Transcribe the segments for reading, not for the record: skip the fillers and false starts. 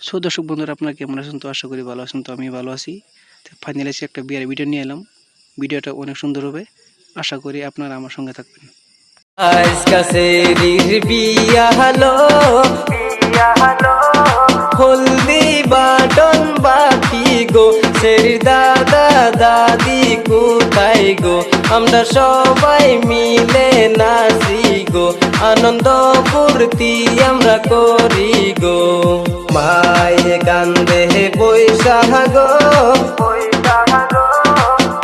So দর্শক বন্ধুরা, আপনারা কেমন আছেন? তো আশা করি ভালো আছেন। তো আমি ভালো আছি। তো ফাইনালি এসে একটা বিয়ের ভিডিও নিয়ে এলাম। ভিডিওটা অনেক সুন্দর হবে, আশা করি আপনারা আমার সঙ্গে থাকবেন। আজকা সেরির বিয়া হলো হলদি বাটন বাকি গো, সেরির দাদা দাদি কোথায় গো? আমরা সবাই মিলে নাচি গো, আনন্দ ফুর্তি আমরা করি গো। মায়ে কান্দে বৈশাখ গো,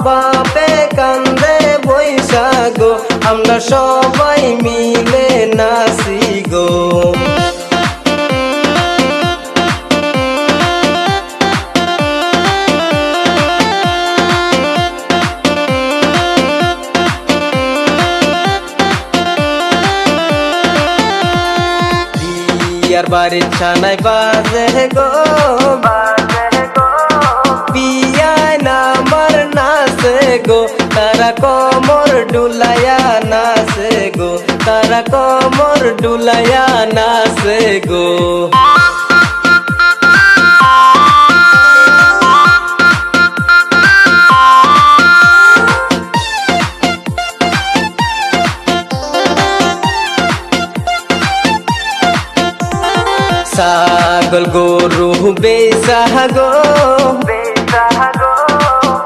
বাপে কান্দে বৈশাখ গো, আমরা সবাই মিলে নাচি গো। বিয়ার বাড়ির ছানায় বাজে গো, বিয়ায় নামার নাচে গো, তারা কমর ডুলায়া নাচে গো, তারা কমর ডুলায়া নাচে গো। ছাগল গরু বেচাহ গো,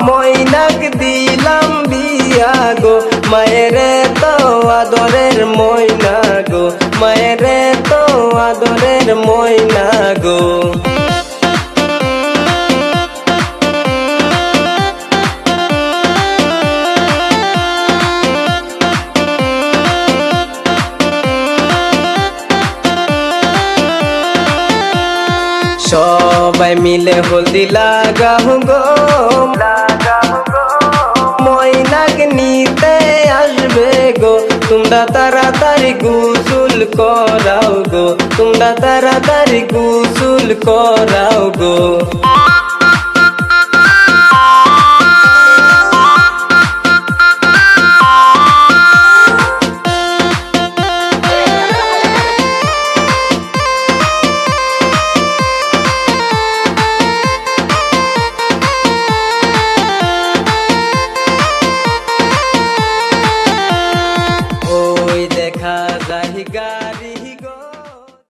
ময়নাক দিলাম বিয়া গো, মায়েরে তো আদরের ময়না গো, মায়েরে তো আদরের ময়না গো। সবাই মিলে হলদি লাগাও গো, ময়নাক নিতে আসবে গো, তোমরা তাড়াতাড়ি গোসল করাও গো, তোমরা তাড়াতাড়ি গোসল করাও গো।